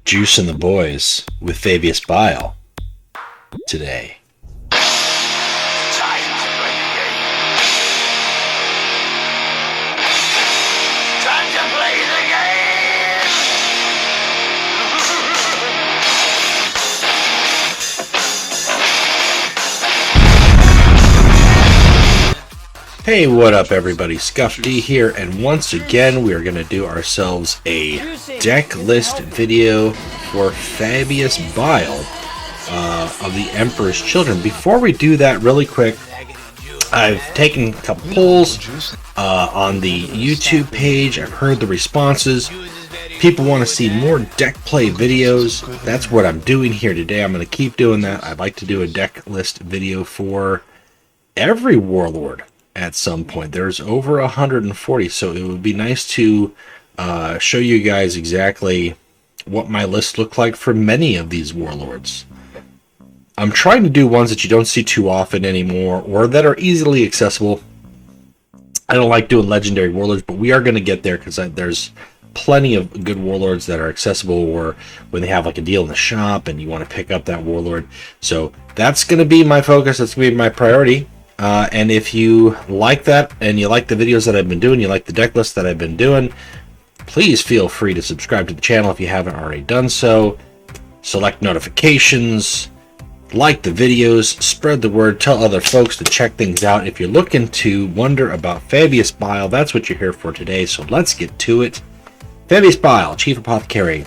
Juicing the boys with Fabius Bile today. Hey, what up everybody, Scuff D here, and once again we are going to do ourselves a deck list video for Fabius Bile of the Emperor's Children. Before we do that, really quick, I've taken a couple polls on the YouTube page. I've heard the responses. People want to see more deck play videos. That's what I'm doing here today. I'm going to keep doing that. I'd like to do a deck list video for every warlord at some point. There's over 140, so it would be nice to show you guys exactly what my list looked like for many of these warlords. I'm trying to do ones that you don't see too often anymore, or that are easily accessible. I don't like doing legendary warlords, but we are going to get there because there's plenty of good warlords that are accessible, or when they have like a deal in the shop and you want to pick up that warlord. So that's going to be my focus. That's going to be my priority. And if you like that and you like the videos that I've been doing, you like the deck list that I've been doing, please feel free to subscribe to the channel if you haven't already done so. Select notifications, like the videos, spread the word, tell other folks to check things out. If you're looking to wonder about Fabius Bile, that's what you're here for today, so let's get to it. Fabius Bile, Chief Apothecary,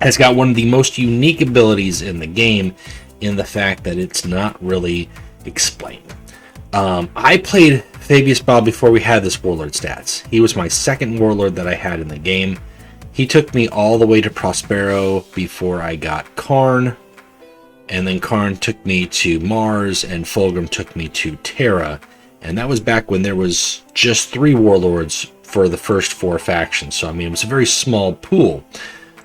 has got one of the most unique abilities in the game in the fact that it's not really explained. I played Fabius Bile before we had this warlord stats. He was my second warlord that I had in the game. He took me all the way to Prospero before I got Karn, and then Karn took me to Mars, and Fulgrim took me to Terra, and that was back when there was just 3 warlords for the first 4 factions, so I mean it was a very small pool.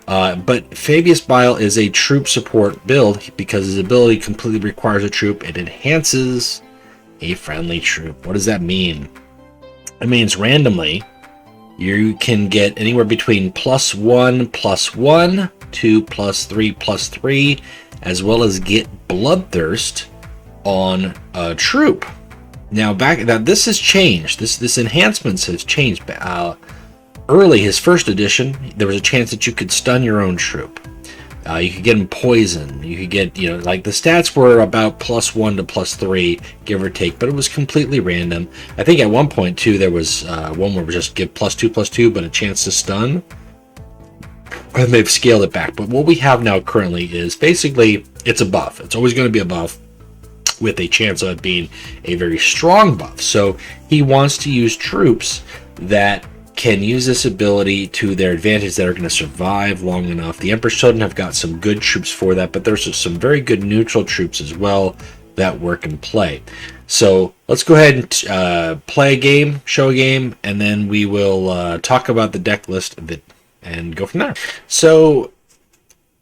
But Fabius Bile is a troop support build because his ability completely requires a troop. It enhances a friendly troop. What does that mean? It means randomly you can get anywhere between +1/+1 to +3/+3, as well as get bloodthirst on a troop. Now this has changed. This enhancements has changed. Early, his first edition, there was a chance that you could stun your own troop. You could get him poison. You could get, like the stats were about +1 to +3, give or take, but it was completely random. I think at one point too, there was one where we just give +2/+2, but a chance to stun. And they've scaled it back. But what we have now currently is basically it's a buff. It's always going to be a buff with a chance of it being a very strong buff. So he wants to use troops that can use this ability to their advantage, that are going to survive long enough. The Emperor's Children have got some good troops for that, but there's some very good neutral troops as well that work and play. So let's go ahead and play a game, show a game, and then we will talk about the deck list of it and go from there. So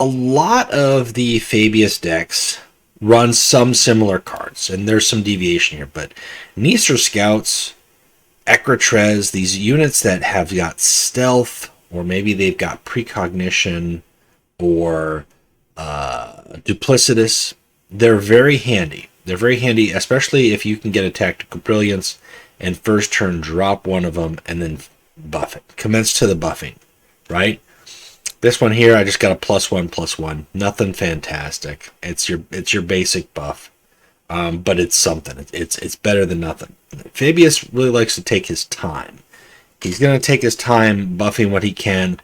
a lot of the Fabius decks run some similar cards, and there's some deviation here, but Nisor Scouts, Ecratres, these units that have got stealth, or maybe they've got precognition or duplicitous, they're very handy. They're very handy, especially if you can get a tactical brilliance and first turn drop one of them and then buff it. Commence to the buffing, right? This one here, I just got a +1/+1. Nothing fantastic. It's your basic buff. But it's something. It's better than nothing. Fabius really likes to take his time. He's going to take his time buffing what he can.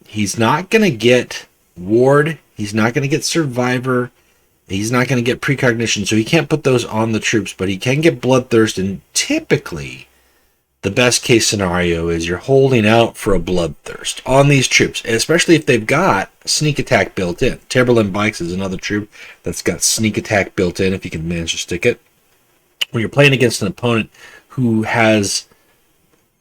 He's not going to get ward. He's not going to get survivor. He's not going to get precognition, so he can't put those on the troops, but he can get bloodthirst, and typically the best case scenario is you're holding out for a bloodthirst on these troops, especially if they've got sneak attack built in. Timberland Bikes is another troop that's got sneak attack built in, if you can manage to stick it. When you're playing against an opponent who has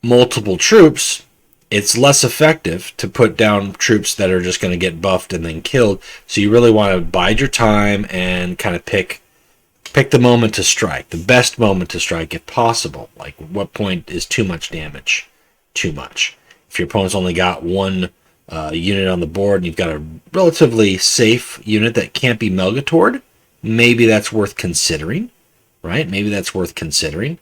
multiple troops, it's less effective to put down troops that are just going to get buffed and then killed. So you really want to bide your time and kind of pick the moment to strike, the best moment to strike if possible. Like, what point is too much damage? Too much. If your opponent's only got one unit on the board, and you've got a relatively safe unit that can't be Melgatored, maybe that's worth considering, right? Maybe that's worth considering.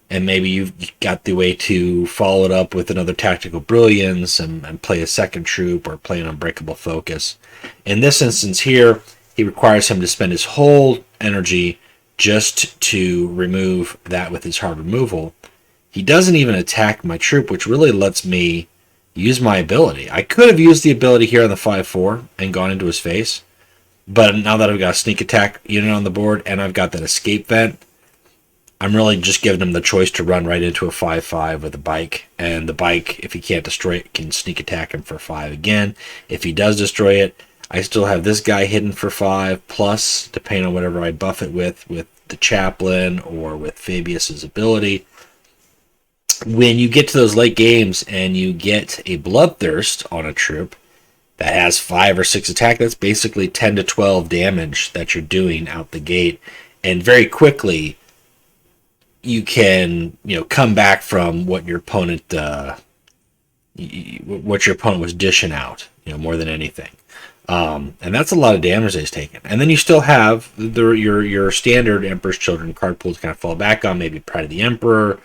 And maybe you've got the way to follow it up with another Tactical Brilliance and play a second troop or play an Unbreakable Focus. In this instance here, he requires him to spend his whole energy just to remove that with his hard removal. He doesn't even attack my troop, which really lets me use my ability. I could have used the ability here on the 5/4 and gone into his face, but now that I've got a sneak attack unit on the board and I've got that escape vent, I'm really just giving him the choice to run right into a 5/5 with a bike. And the bike, if he can't destroy it, can sneak attack him for 5 again. If he does destroy it, I still have this guy hidden for 5, plus, depending on whatever I buff it with the Chaplain or with Fabius's ability. When you get to those late games and you get a Bloodthirst on a troop that has 5 or 6 attack, that's basically 10 to 12 damage that you're doing out the gate. And very quickly, you can, come back from what your opponent was dishing out, more than anything. And that's a lot of damage that he's taken. And then you still have your standard Emperor's Children card pool to kind of fall back on. Maybe Pride of the Emperor.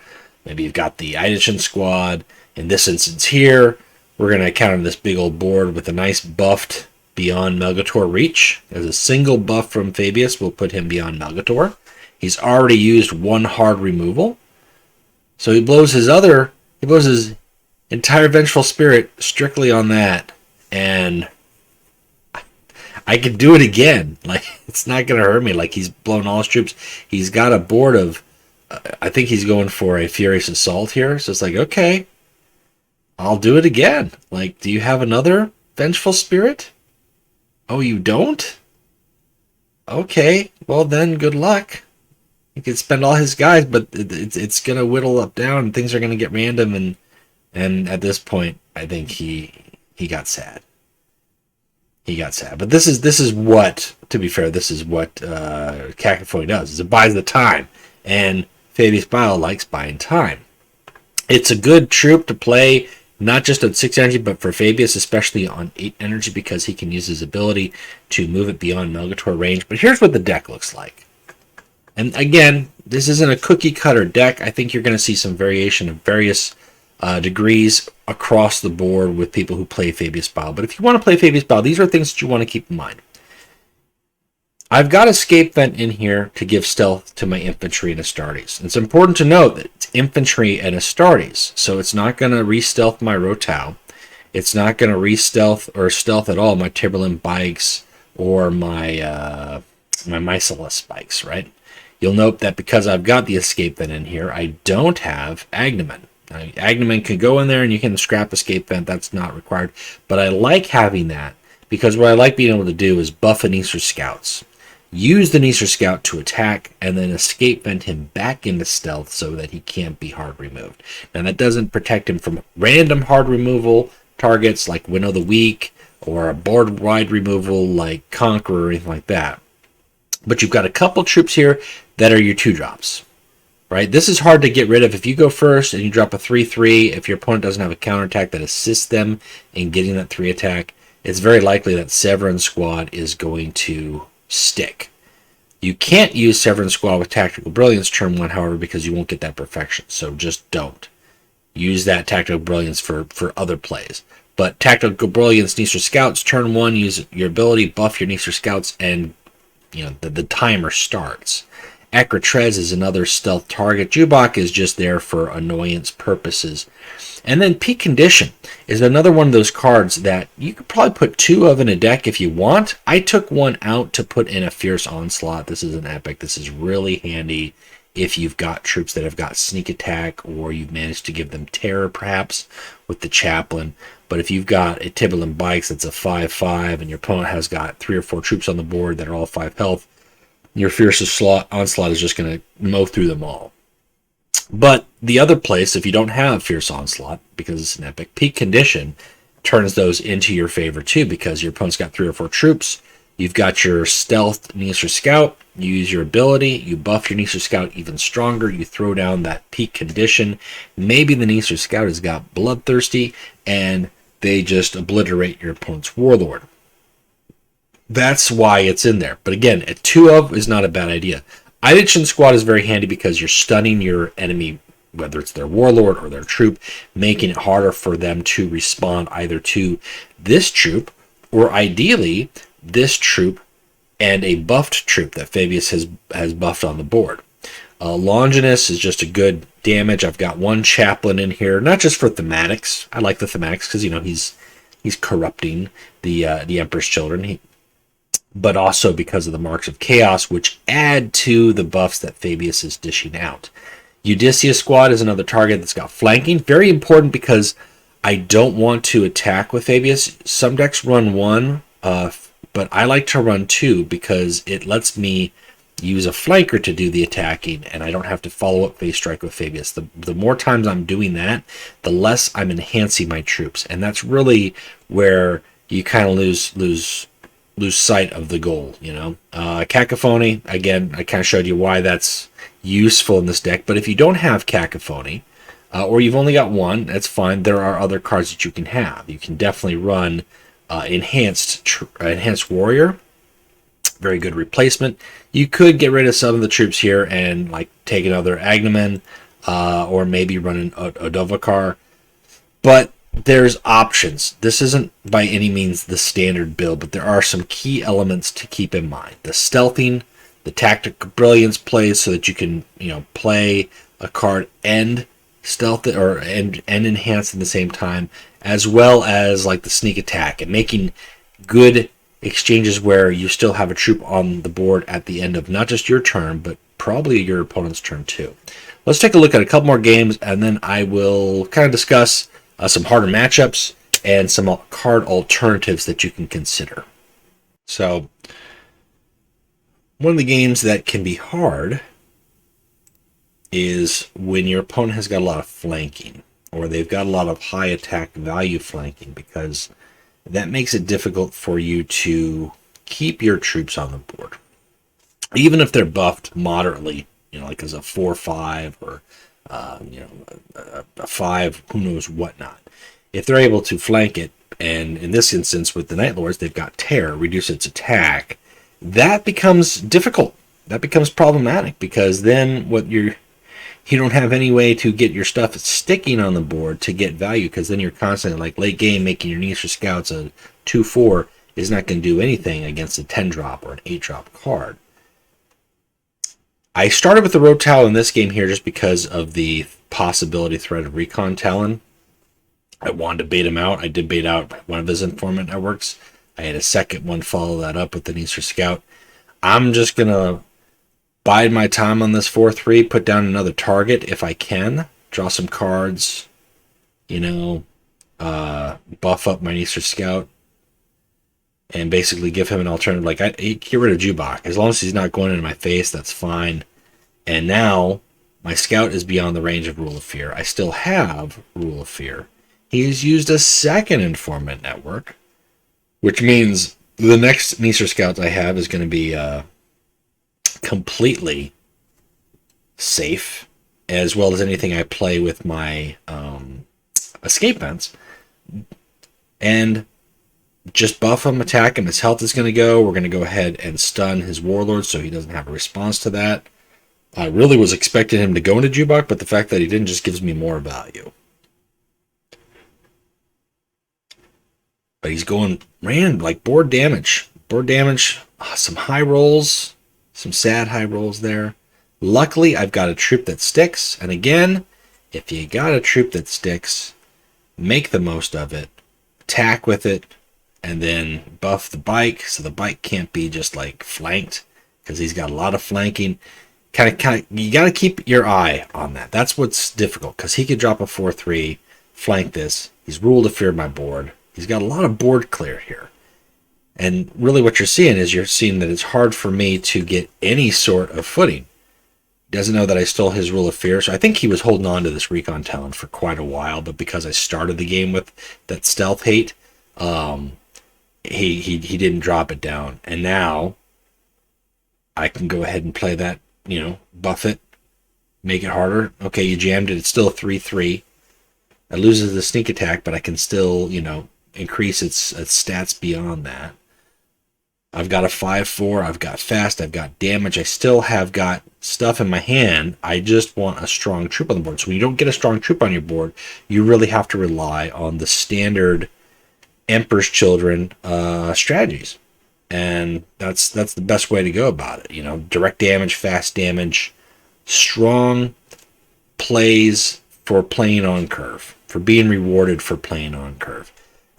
Maybe you've got the Eidichin Squad. In this instance here, we're going to counter this big old board with a nice buffed Beyond Melgator Reach. As a single buff from Fabius will put him beyond Melgator. He's already used 1 hard removal. So he blows his entire Vengeful Spirit strictly on that. And I could do it again. It's not going to hurt me. He's blown all his troops. He's got a board of, I think he's going for a Furious Assault here. So it's okay, I'll do it again. Do you have another Vengeful Spirit? Oh, you don't? Okay, well then, good luck. He could spend all his guys, but it's going to whittle up down, and things are going to get random, and at this point, I think he got sad. He got sad. But this is what, to be fair, this is what Cacophony does, is it buys the time, and Fabius Bile likes buying time. It's a good troop to play, not just at 6 energy, but for Fabius, especially on 8 energy, because he can use his ability to move it beyond Melgator range. But here's what the deck looks like. And again, this isn't a cookie cutter deck. I think you're going to see some variation of various degrees across the board with people who play Fabius Bile. But if you want to play Fabius Bile, these are things that you want to keep in mind. I've got Escape Vent in here to give stealth to my infantry and Astartes. It's important to note that it's infantry and Astartes, so it's not going to re-stealth my Rotau. It's not going to re-stealth or stealth at all my Timberland bikes or my my Mycela spikes, right? You'll note that because I've got the Escape Vent in here, I don't have Agnomen. Now, Agnomen can go in there and you can scrap Escape Vent. That's not required. But I like having that because what I like being able to do is buff Anisr Scouts. Use the Anisr Scout to attack and then Escape Vent him back into stealth so that he can't be hard removed. Now that doesn't protect him from random hard removal targets like Winnow the Weak or a board-wide removal like Conqueror or anything like that. But you've got a couple troops here that are your 2-drops. Right? This is hard to get rid of. If you go first and you drop a 3/3, if your opponent doesn't have a counterattack that assists them in getting that 3 attack, it's very likely that Severin Squad is going to stick. You can't use Severin Squad with Tactical Brilliance turn 1, however, because you won't get that perfection. So just don't. Use that Tactical Brilliance for other plays. But Tactical Brilliance Anisr Scouts turn 1, use your ability, buff your Anisr Scouts, and the timer starts. Ekra is another stealth target. Jubok is just there for annoyance purposes. And then Peak Condition is another one of those cards that you could probably put 2 of in a deck if you want. I took 1 out to put in a Fierce Onslaught. This is an epic. This is really handy if you've got troops that have got sneak attack or you've managed to give them terror perhaps with the Chaplain. But if you've got a Timberland Bikes that's a 5/5 and your opponent has got 3 or 4 troops on the board that are all 5 health, your Fierce Onslaught is just going to mow through them all. But the other place, if you don't have Fierce Onslaught, because it's an epic, Peak Condition turns those into your favor too, because your opponent's got 3 or 4 troops. You've got your Stealth Anisr Scout. You use your ability. You buff your Anisr Scout even stronger. You throw down that Peak Condition. Maybe the Anisr Scout has got Bloodthirsty, and they just obliterate your opponent's warlord. That's why it's in there. But again, a 2 of is not a bad idea. Adaptation squad is very handy because you're stunning your enemy, whether it's their warlord or their troop, making it harder for them to respond either to this troop or ideally this troop and a buffed troop that Fabius has buffed on the board. Longinus is just a good damage. I've got one chaplain in here, not just for thematics. I like the thematics because he's corrupting the Emperor's children, but also because of the marks of chaos, which add to the buffs that Fabius is dishing out. Odysseus squad is another target that's got flanking. Very important because I don't want to attack with Fabius. Some decks run 1, but I like to run 2 because it lets me use a flanker to do the attacking, and I don't have to follow up phase strike with Fabius. The more times I'm doing that, the less I'm enhancing my troops, and that's really where you kind of lose sight of the goal. Cacophony, again, I kind of showed you why that's useful in this deck. But if you don't have Cacophony, or you've only got 1, that's fine. There are other cards that you can have. You can definitely run enhanced warrior. Very good replacement. You could get rid of some of the troops here and take another Agnamen, or maybe run an Odovacar. But there's options. This isn't by any means the standard build, but there are some key elements to keep in mind. The stealthing, the tactical brilliance plays so that you can play a card and stealth and enhance at the same time, as well as the sneak attack and making good exchanges where you still have a troop on the board at the end of not just your turn, but probably your opponent's turn too. Let's take a look at a couple more games, and then I will kind of discuss some harder matchups and some card alternatives that you can consider. So, one of the games that can be hard is when your opponent has got a lot of flanking, or they've got a lot of high attack value flanking, because that makes it difficult for you to keep your troops on the board. Even if they're buffed moderately, as a 4/5 or a 5, who knows whatnot. If they're able to flank it, and in this instance with the Night Lords, they've got Terror, reduce its attack, that becomes difficult. That becomes problematic, because then you don't have any way to get your stuff sticking on the board to get value, because then you're constantly late game making your Nisra Scouts a 2/4 is not going to do anything against a 10-drop or an 8-drop card. I started with the Road Towel in this game here just because of the possibility threat of Recon Talon. I wanted to bait him out. I did bait out one of his informant networks. I had a second one follow that up with the Nisra Scout. I'm just going to bide my time on this 4/3, put down another target if I can, draw some cards, buff up my Nisra Scout, and basically give him an alternative. Get rid of Jubak. As long as he's not going into my face, that's fine. And now my Scout is beyond the range of Rule of Fear. I still have Rule of Fear. He's used a second informant network, which means the next Nisra Scout I have is going to be completely safe, as well as anything I play with my escape vents. And just buff him, attack him. His health is going to go. We're going to go ahead and stun his warlord so he doesn't have a response to that. I really was expecting him to go into Jubak, but the fact that he didn't just gives me more value. But he's going board damage. Board damage, some high rolls, some sad high rolls there. Luckily, I've got a troop that sticks. And again, if you got a troop that sticks, make the most of it. Attack with it. And then buff the bike, so the bike can't be just flanked, because he's got a lot of flanking. You got to keep your eye on that. That's what's difficult, because he could drop a 4/3, flank this. He's Rule of Fear my board. He's got a lot of board clear here. And really what you're seeing that it's hard for me to get any sort of footing. He doesn't know that I stole his Rule of Fear, so I think he was holding on to this Recon Talon for quite a while, but because I started the game with that stealth hate, he didn't drop it down. And now I can go ahead and play that, buff it, make it harder. Okay, you jammed it. It's still a 3/3. It loses the sneak attack, but I can still, increase its stats beyond that. I've got a 5/4, I've got fast, I've got damage. I still have got stuff in my hand. I just want a strong troop on the board. So when you don't get a strong troop on your board, you really have to rely on the standard Emperor's Children strategies. And that's the best way to go about it. Direct damage, fast damage, strong plays for playing on curve, for being rewarded for playing on curve.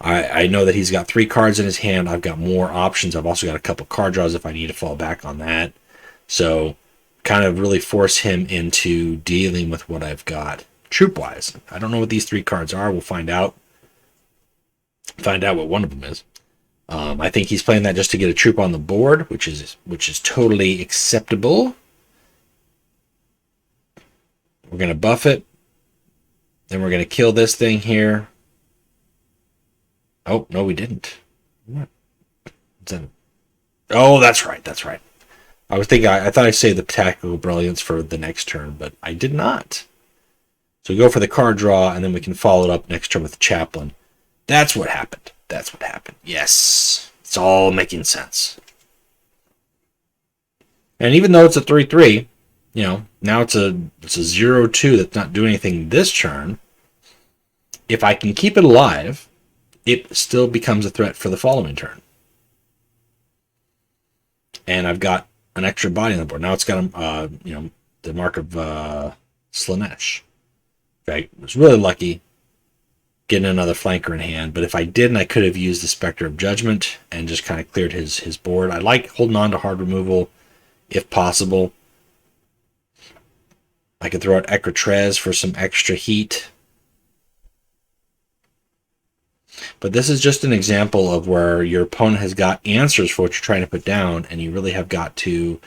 I know that he's got 3 cards in his hand. I've got more options. I've also got a couple card draws if I need to fall back on that. So kind of really force him into dealing with what I've got troop-wise. I don't know what these 3 cards are. We'll find out. Find out what one of them is. I think he's playing that just to get a troop on the board, which is totally acceptable. We're going to buff it. Then we're going to kill this thing here. Oh, no, we didn't. What? Oh, that's right. That's right. I thought I saved the Tactical Brilliance for the next turn, but I did not. So we go for the card draw, and then we can follow it up next turn with the Chaplain. That's what happened. That's what happened. Yes. It's all making sense. And even though it's a 3/3, now it's a 0/2 that's not doing anything this turn. If I can keep it alive, it still becomes a threat for the following turn. And I've got an extra body on the board. Now it's got the mark of Slanesh. I was really lucky getting another flanker in hand, but if I didn't, I could have used the Spectre of Judgment and just kind of cleared his board. I like holding on to hard removal if possible. I could throw out Ecratrez for some extra heat. But this is just an example of where your opponent has got answers for what you're trying to put down, and you really have got to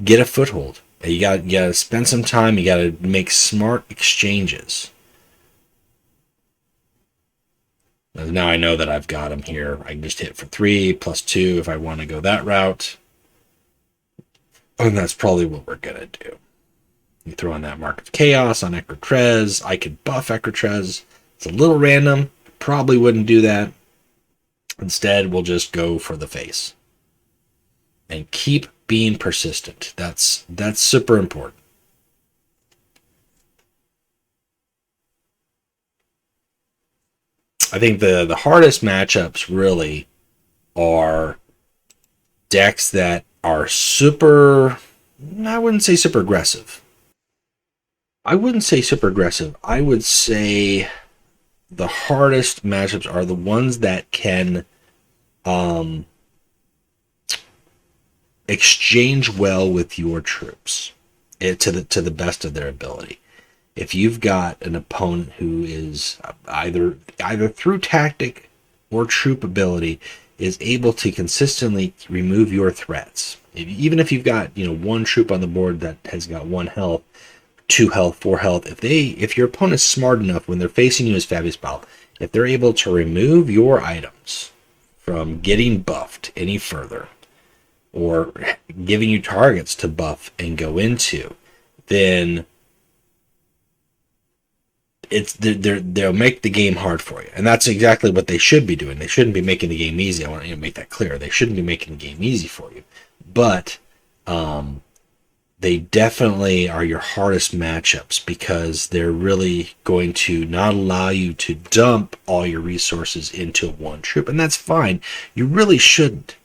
get a foothold. You got to spend some time. You got to make smart exchanges. Now I know that I've got him here. I can just hit for 3 plus 2 if I want to go that route. And that's probably what we're going to do. You throw on that Mark of Chaos on Ecratrez. I could buff Ecratrez. It's a little random. Probably wouldn't do that. Instead, we'll just go for the face. And keep being persistent. That's super important. I think the hardest matchups really are decks that are super, I wouldn't say super aggressive. I would say the hardest matchups are the ones that can exchange well with your troops to the best of their ability. If you've got an opponent who is either through tactic or troop ability is able to consistently remove your threats, even if you've got one troop on the board that has got 1 health, 2 health, 4 health, if your opponent's smart enough when they're facing you as Fabius Bile, if they're able to remove your items from getting buffed any further or giving you targets to buff and go into, then they'll make the game hard for you. And that's exactly what they should be doing. They shouldn't be making the game easy. I want to make that clear. They shouldn't be making the game easy for you. But they definitely are your hardest matchups because they're really going to not allow you to dump all your resources into one troop. And that's fine. You really shouldn't.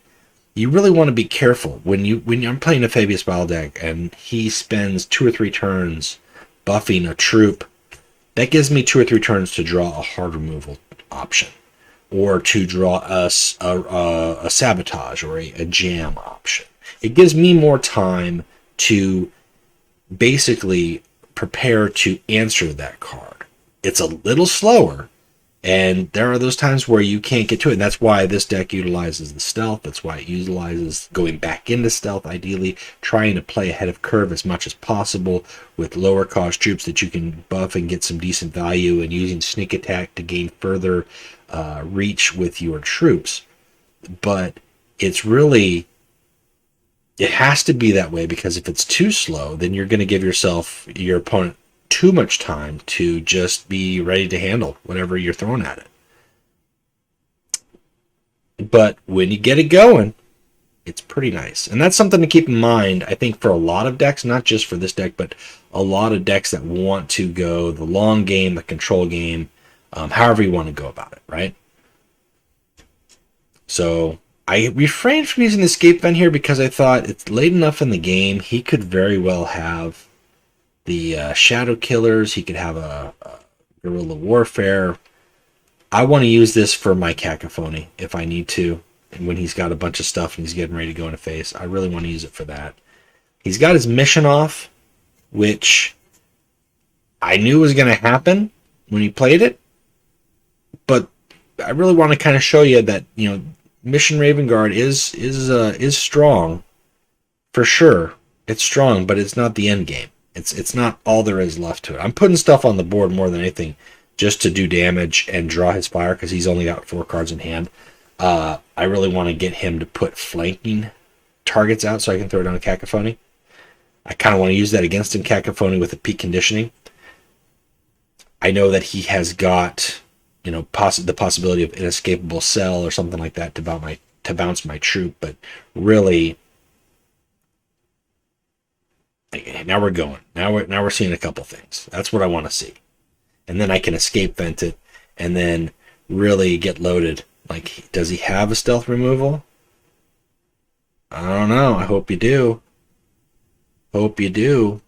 You really want to be careful when I'm playing a Fabius Bile deck and he spends 2 or 3 turns buffing a troop. That gives me 2 or 3 turns to draw a hard removal option, or to draw a sabotage or a jam option. It gives me more time to basically prepare to answer that card. It's a little slower, and there are those times where you can't get to it, and that's why this deck utilizes the stealth. That's why it utilizes going back into stealth, ideally, trying to play ahead of curve as much as possible with lower cost troops that you can buff and get some decent value, and using sneak attack to gain further reach with your troops. But it's really, it has to be that way, because if it's too slow, then you're going to give your opponent too much time to just be ready to handle whatever you're throwing at it. But when you get it going, it's pretty nice. And that's something to keep in mind, I think, for a lot of decks, not just for this deck, but a lot of decks that want to go the long game, the control game, however you want to go about it, right? So I refrained from using the escape vent here because I thought it's late enough in the game. He could very well have the shadow killers. He could have a guerrilla warfare. I want to use this for my cacophony if I need to. And when he's got a bunch of stuff and he's getting ready to go into face, I really want to use it for that. He's got his mission off, which I knew was going to happen when he played it. But I really want to kind of show you that, you know, Mission Raven Guard is strong for sure. It's strong, but it's not the end game. It's not all there is left to it. I'm putting stuff on the board more than anything just to do damage and draw his fire because he's only got 4 cards in hand. I really want to get him to put flanking targets out so I can throw it on a cacophony. I kind of want to use that against him cacophony with a peak conditioning. I know that he has got, you know, the possibility of inescapable cell or something like that to bounce my troop, but really, now we're going. Now we're seeing a couple things. That's what I want to see, and then I can escape vent it, and then really get loaded. Like, does he have a stealth removal? I don't know. I hope you do. Hope you do.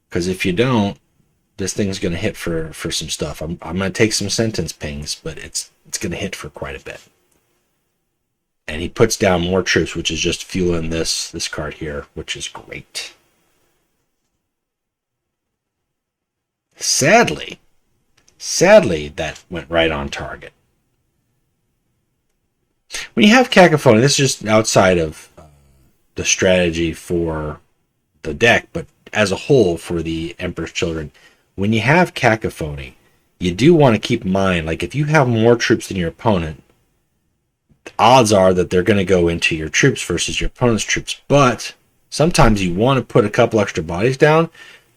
Because if you don't, this thing's going to hit for some stuff. I'm going to take some sentence pings, but it's going to hit for quite a bit. And he puts down more troops, which is just fueling this card here, which is great. Sadly, that went right on target. When you have cacophony, this is just outside of the strategy for the deck, but as a whole for the Emperor's Children, when you have cacophony, you do want to keep in mind, like, if you have more troops than your opponent, the odds are that they're going to go into your troops versus your opponent's troops. But sometimes you want to put a couple extra bodies down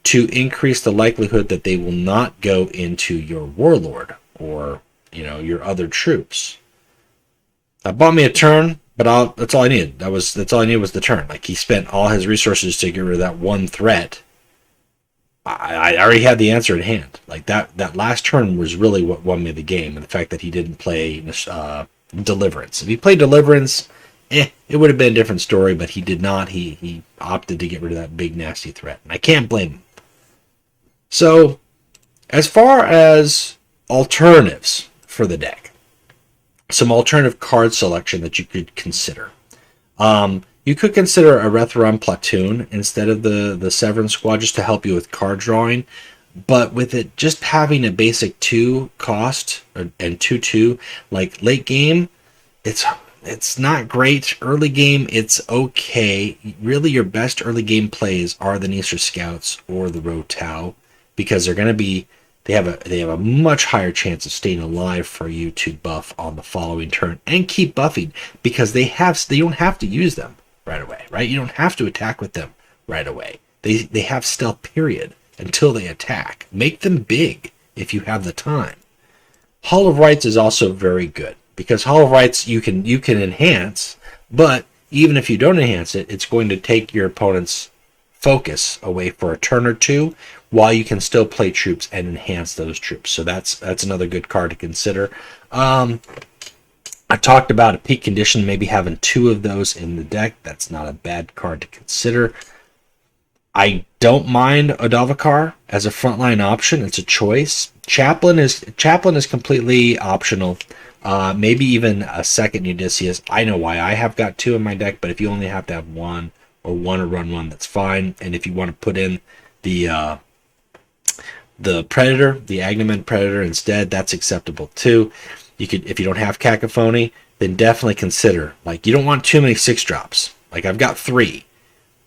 to increase the likelihood that they will not go into your warlord or, you know, your other troops. That bought me a turn, but that's all I needed. That's all I needed was the turn. Like, he spent all his resources to get rid of that one threat. I already had the answer at hand. Like, that last turn was really what won me the game, and the fact that he didn't play Deliverance. If he played Deliverance, it would have been a different story, but he did not. He opted to get rid of that big, nasty threat, and I can't blame him. So, as far as alternatives for the deck, some alternative card selection that you could consider. You could consider a Retheron Platoon instead of the Severance Squad, just to help you with card drawing. But with it just having a basic 2 cost and 2/2, like late game, it's not great. Early game, it's okay. Really, your best early game plays are the Nisra Scouts or the Rotau, because they're going to be they have a much higher chance of staying alive for you to buff on the following turn and keep buffing, because they don't have to use them right away, right? You don't have to attack with them right away. They have stealth period until they attack. Make them big if you have the time. Hall of Rights is also very good, because Hall of Rights you can enhance, but even if you don't enhance it, it's going to take your opponent's focus away for a turn or two, while you can still play troops and enhance those troops. So that's another good card to consider. I talked about a peak condition, maybe having 2 of those in the deck. That's not a bad card to consider. I don't mind Odovacar as a frontline option. It's a choice. Chaplain is completely optional. Maybe even a second Odysseus. I know why I have got 2 in my deck, but if you only have to have 1 or want to run 1, that's fine. And if you want to put in the Predator, the Agnamen Predator instead, that's acceptable too. You could, if you don't have Cacophony, then definitely consider, like, you don't want too many 6-drops. Like, I've got 3,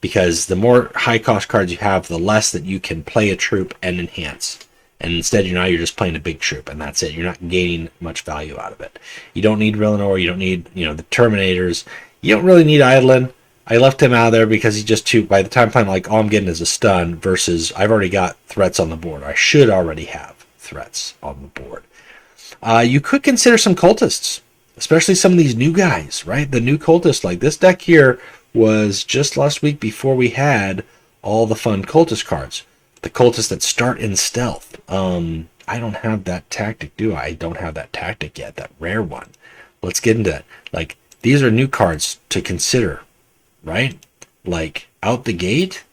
because the more high cost cards you have, the less that you can play a troop and enhance. And instead, you're just playing a big troop, and that's it. You're not gaining much value out of it. You don't need Rillinor, you don't need, the Terminators. You don't really need Eidolon. I left him out of there because he's just too, by the time playing, like, all I'm getting is a stun versus I've already got threats on the board. I should already have threats on the board. You could consider some cultists, especially some of these new guys, right? The new cultists, like this deck here was just last week before we had all the fun cultist cards. The cultists that start in stealth. I don't have that tactic, do I? I don't have that tactic yet, that rare one. Let's get into that. Like, these are new cards to consider, right? Like, out the gate,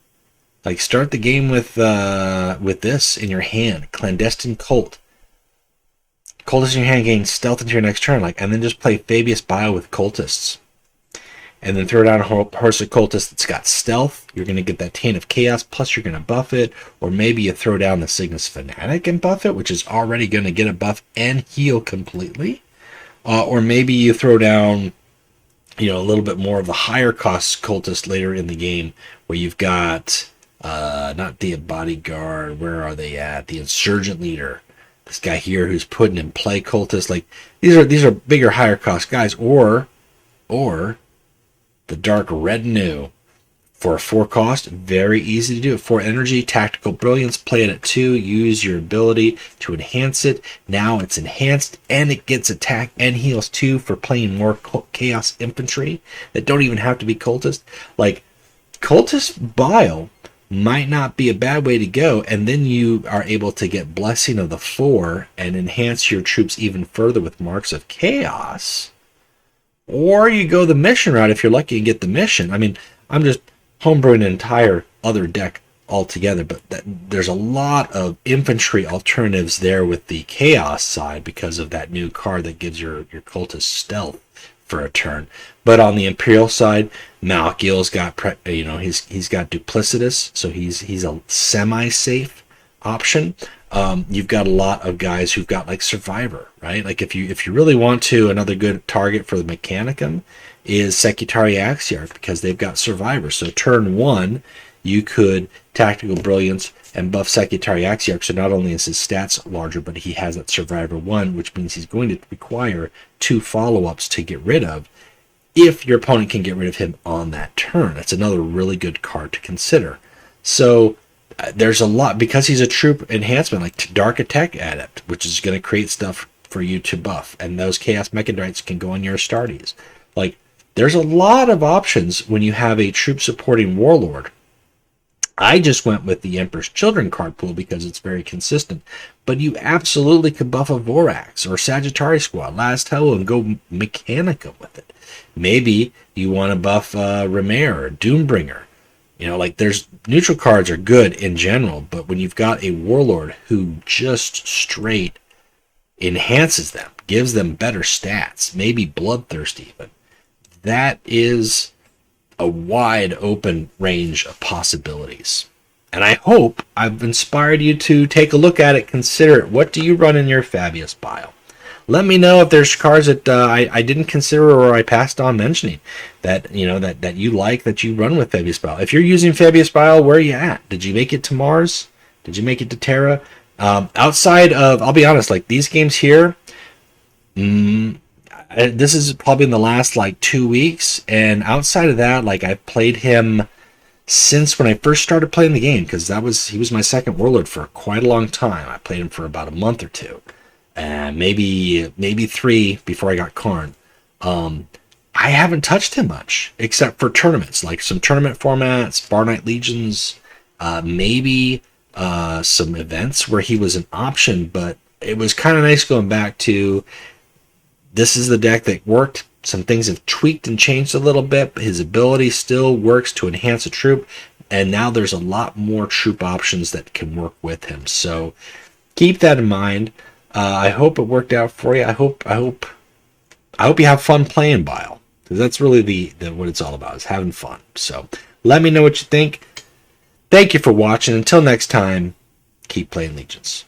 like, start the game with this in your hand. Clandestine Cult. Cultists in your hand gain stealth into your next turn, like, and then just play Fabius Bile with cultists. And then throw down a Horus cultist that's got stealth. You're going to get that Taint of Chaos, plus you're going to buff it. Or maybe you throw down the Cygnus Fanatic and buff it, which is already going to get a buff and heal completely. Or maybe you throw down, a little bit more of the higher cost cultist later in the game, where you've got, not the bodyguard, where are they at? The Insurgent Leader. This guy here who's putting in play cultists. Like, these are bigger, higher cost guys. Or the Dark Retinue for a 4 cost, very easy to do. 4 energy, tactical brilliance, play it at 2, use your ability to enhance it. Now it's enhanced and it gets attack and heals 2 for playing more chaos infantry that don't even have to be cultist. Like, Cultist Bile might not be a bad way to go, and then you are able to get Blessing of the 4 and enhance your troops even further with Marks of Chaos. Or you go the mission route if you're lucky and get the mission. I mean, I'm just homebrewing an entire other deck altogether, but there's a lot of infantry alternatives there with the Chaos side because of that new card that gives your cultist stealth for a turn. But on the Imperial side, Malkiel's got he's got Duplicitous, so he's a semi-safe option. You've got a lot of guys who've got like Survivor, right? Like if you really want to, another good target for the Mechanicum is Secretary Axiarch because they've got Survivor. So turn 1, you could Tactical Brilliance and buff Secretary Axiarch. So not only is his stats larger, but he has that Survivor 1, which means he's going to require 2 follow-ups to get rid of if your opponent can get rid of him on that turn. That's another really good card to consider. So there's a lot, because he's a troop enhancement, like Dark Attack Adept, which is going to create stuff for you to buff, and those Chaos Mechadrites can go on your Astartes. Like, there's a lot of options when you have a troop supporting Warlord. I just went with the Emperor's Children card pool because it's very consistent, but you absolutely could buff a Vorax or Sagittarius Squad, Last Hello, and go Mechanica with it. Maybe you want to buff Remare or Doombringer. Like, there's neutral cards are good in general, but when you've got a Warlord who just straight enhances them, gives them better stats, maybe Bloodthirst even, that is a wide open range of possibilities. And I hope I've inspired you to take a look at it, consider it. What do you run in your Fabius Bile? Let me know if there's cards that I didn't consider or I passed on mentioning that that you like, that you run with Fabius Bile. If you're using Fabius Bile, where are you at? Did you make it to Mars? Did you make it to Terra? Outside of, I'll be honest, like these games here, this is probably in the last like 2 weeks, and outside of that, like I've played him since when I first started playing the game, because he was my second Warlord for quite a long time. I played him for about a month or 2. And maybe 3 before I got Karn. I haven't touched him much, except for tournaments, like some tournament formats, Bar Night Legions, maybe some events where he was an option, but it was kind of nice going back to, this is the deck that worked. Some things have tweaked and changed a little bit, but his ability still works to enhance a troop, and now there's a lot more troop options that can work with him. So keep that in mind. I hope it worked out for you. I hope you have fun playing Bile, because that's really the what it's all about, is having fun. So let me know what you think. Thank you for watching. Until next time, keep playing Legions.